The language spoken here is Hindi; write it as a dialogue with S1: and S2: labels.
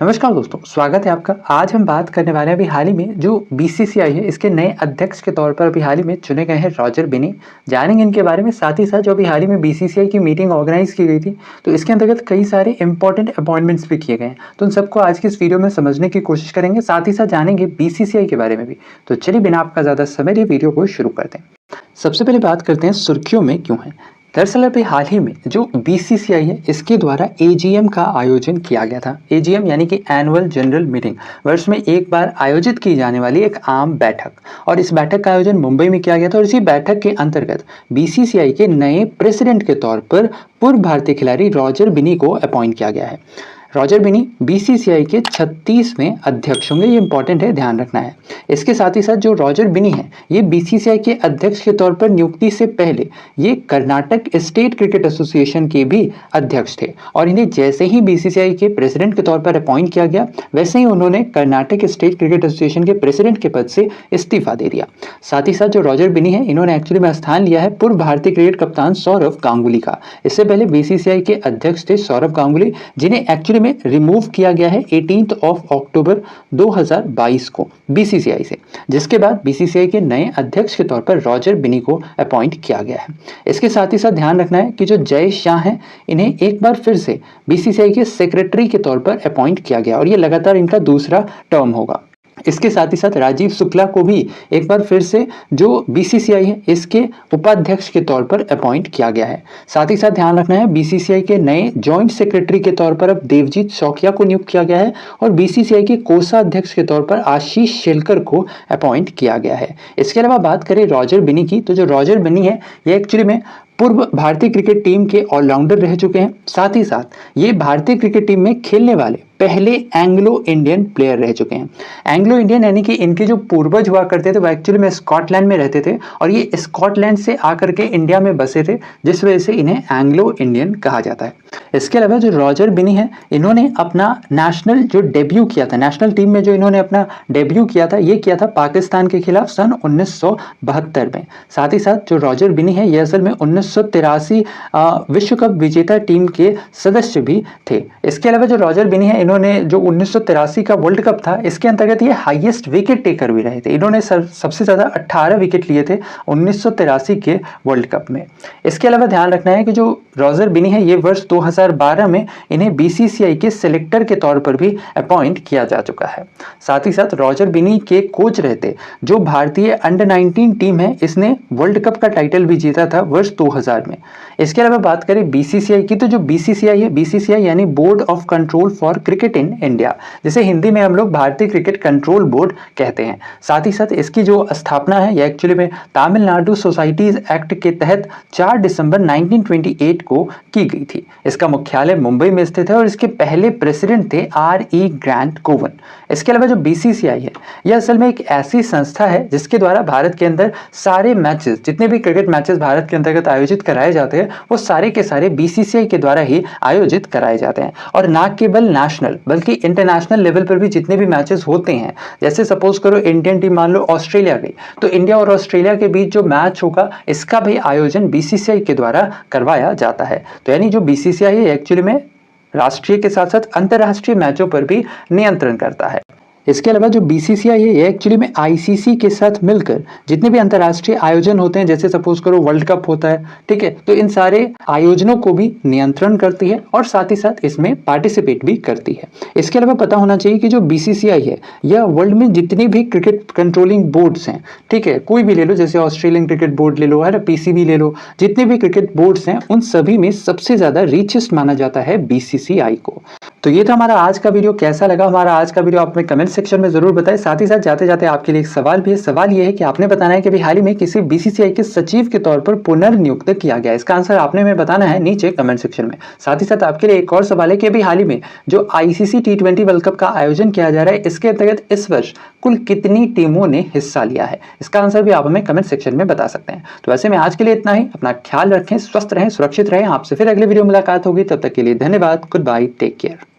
S1: नमस्कार दोस्तों, स्वागत है आपका। आज हम बात करने वाले हैं अभी हाल ही में जो बीसीसीआई है इसके नए अध्यक्ष के तौर पर अभी हाल ही में चुने गए हैं रॉजर बिनी। जानेंगे इनके बारे में, साथ ही साथ जो अभी हाल ही में बीसीसीआई की मीटिंग ऑर्गेनाइज की गई थी तो इसके अंतर्गत कई सारे इंपॉर्टेंट अपॉइंटमेंट्स भी किए गए हैं, तो उन सबको आज की इस वीडियो में समझने की कोशिश करेंगे। साथ ही साथ जानेंगे बीसीसीआई के बारे में भी। तो चलिए बिना आपका ज़्यादा समय लिए वीडियो को शुरू करते हैं। सबसे पहले बात करते हैं सुर्खियों में क्यों है। दरअसल अभी हाल ही में जो बीसीसीआई है इसके द्वारा एजीएम का आयोजन किया गया था। एजीएम यानी कि एनुअल जनरल मीटिंग, वर्ष में एक बार आयोजित की जाने वाली एक आम बैठक, और इस बैठक का आयोजन मुंबई में किया गया था। और इसी बैठक के अंतर्गत बीसीसीआई के नए प्रेसिडेंट के तौर पर पूर्व भारतीय खिलाड़ी रॉजर बिनी को अपॉइंट किया गया है। रॉजर बिनी बीसीसीआई के 36वें अध्यक्ष होंगे, ये इंपॉर्टेंट है, ध्यान रखना है। इसके साथ ही साथ जो रॉजर बिनी है ये बीसीसीआई के अध्यक्ष के तौर पर नियुक्ति से पहले ये कर्नाटक स्टेट क्रिकेट एसोसिएशन के भी अध्यक्ष थे, और इन्हें जैसे ही बीसीसीआई के प्रेसिडेंट के तौर पर अपॉइंट किया गया वैसे ही उन्होंने कर्नाटक स्टेट क्रिकेट एसोसिएशन के प्रेसिडेंट के पद से इस्तीफा दे दिया। साथ ही साथ जो रॉजर बिनी है इन्होंने एक्चुअली में स्थान लिया है पूर्व भारतीय क्रिकेट कप्तान सौरव गांगुली का। इससे पहले बीसीसीआई के अध्यक्ष थे सौरव गांगुली, जिन्हें एक्चुअली में रिमूव किया गया है 18 अक्टूबर 2022 को बीसीसीआई से, जिसके बाद बीसीसीआई के नए अध्यक्ष के तौर पर रॉजर बिनी को अपॉइंट किया गया है। इसके साथ ही साथ ध्यान रखना है कि जो जय शाह हैं इन्हें एक बार फिर से बीसीसीआई के सेक्रेटरी के तौर पर अपॉइंट किया गया, और ये लगातार इनका दूसरा टर्म होगा। इसके साथ ही साथ राजीव शुक्ला को भी एक बार फिर से जो बीसीसीआई है इसके उपाध्यक्ष के तौर पर अपॉइंट किया गया है। साथ ही साथ ध्यान रखना है बीसीसीआई के नए जॉइंट सेक्रेटरी के तौर पर अब देवजीत शौकिया को नियुक्त किया गया है, और बीसीसीआई के कोषाध्यक्ष के तौर पर आशीष शेलकर को अपॉइंट किया गया है। इसके अलावा बात करें रॉजर बिनी की, तो जो रॉजर बिनी है ये एक्चुअली में पूर्व भारतीय क्रिकेट टीम के ऑलराउंडर रह चुके हैं। साथ ही साथ ये भारतीय क्रिकेट टीम में खेलने वाले पहले एंग्लो इंडियन प्लेयर रह चुके हैं। एंग्लो इंडियन यानी कि इनके जो पूर्वज हुआ करते थे वो एक्चुअली में स्कॉटलैंड में रहते थे, और ये स्कॉटलैंड से आकर के इंडिया में बसे थे, जिस वजह से इन्हें एंग्लो इंडियन कहा जाता है। इसके अलावा जो रॉजर बिनी है इन्होंने अपना नेशनल जो डेब्यू किया था, नेशनल टीम में जो इन्होंने अपना डेब्यू किया था ये किया था पाकिस्तान के खिलाफ सन 1972 में। साथ ही साथ जो रॉजर बिनी है ये असल में 1983 विश्व कप विजेता टीम के सदस्य भी थे। इसके अलावा जो रॉजर बिनी है इन्होंने जो 1983 का वर्ल्ड कप था इसके अंतर्गत ये हाईएस्ट विकेट टेकर भी रहे थे। इन्होंने सबसे ज्यादा 18 विकेट लिए थे 1983 के वर्ल्ड कप में। इसके अलावा ध्यान रखना है कि जो रॉजर बिनी है ये वर्ष 2012 में इन्हें बीसीसीआई के सिलेक्टर के तौर पर भी अपॉइंट किया जा चुका है। साथ ही साथ रॉजर बिनी के कोच रहते जो भारतीय अंडर 19 टीम है इसने वर्ल्ड कप का टाइटल भी जीता था वर्ष 2000 में। इसके अलावा बात करें बीसीसीआई की, तो जो बीसीसीआई है, बीसीसीआई यानी board of control for cricket in India, जिसे हिंदी में हम लोग भारतीय क्रिकेट कंट्रोल बोर्ड कहते हैं। साथ ही साथ इसकी जो स्थापना है यह एक्चुअली में तमिलनाडु सोसाइटीज एक्ट के तहत 4 दिसंबर 1928 को की गई थी। इसका मुख्यालय मुंबई में स्थित है, और इसके पहले प्रेसिडेंट थे R.E. ग्रांट कोवन। इसके अलावा जो बीसीसीआई है यह असल में एक ऐसी संस्था है जिसके द्वारा भारत के अंदर सारे मैचेस, जितने भी क्रिकेट मैचेस भारत के अंतर्गत आयोजित कराए जाते हैं वो सारे के सारे बीसीसीआई के द्वारा ही आयोजित कराए जाते हैं। और ना केवल नेशनल बल्कि इंटरनेशनल लेवल पर भी जितने भी मैचेस होते हैं, जैसे सपोज करो इंडियन टीम मान लो ऑस्ट्रेलिया गई, तो इंडिया और ऑस्ट्रेलिया के बीच जो मैच होगा इसका भी आयोजन बीसीसीआई के द्वारा करवाया जाता है। तो यानी जो बीसीसीआई है एक्चुअली में राष्ट्रीय के साथ साथ अंतर्राष्ट्रीय मैचों पर भी नियंत्रण करता है। इसके अलावा जो बीसीसीआई है ये एक्चुअली में आईसीसी के साथ मिलकर जितने भी अंतर्राष्ट्रीय आयोजन होते हैं, जैसे सपोज करो वर्ल्ड कप होता है, ठीक है, तो इन सारे आयोजनों को भी नियंत्रण करती है और साथ ही साथ इसमें पार्टिसिपेट भी करती है। इसके अलावा पता होना चाहिए कि जो बीसीसीआई है यह वर्ल्ड में जितनी भी क्रिकेट कंट्रोलिंग बोर्ड्स हैं, ठीक है, कोई भी ले लो, जैसे ऑस्ट्रेलियन क्रिकेट बोर्ड ले लो, है ना, पीसीबी ले लो, जितने भी क्रिकेट बोर्ड्स हैं उन सभी में सबसे ज्यादा रिचेस्ट माना जाता है बीसीसीआई को। तो ये था हमारा आज का वीडियो। कैसा लगा हमारा आज का वीडियो आप अपने कमेंट सेक्शन में जरूर बताएं। साथ ही साथ जाते जाते आपके लिए एक सवाल भी है। सवाल ये है कि आपने बताना है कि अभी हाल ही में किसी बीसीसीआई के सचिव के तौर पर पुनर्नियुक्त किया गया। इसका आंसर आपने हमें बताना है नीचे कमेंट सेक्शन में। साथ ही साथ आपके लिए एक और सवाल है कि अभी हाल ही में जो आईसीसी T20 वर्ल्ड कप का आयोजन किया जा रहा है इसके अंतर्गत इस वर्ष कुल कितनी टीमों ने हिस्सा लिया है, इसका आंसर भी आप हमें कमेंट सेक्शन में बता सकते हैं। तो वैसे में आज के लिए इतना ही। अपना ख्याल रखें, स्वस्थ रहें, सुरक्षित रहें। आपसे फिर अगले वीडियो मुलाकात होगी, तब तक के लिए धन्यवाद। Good bye, take care.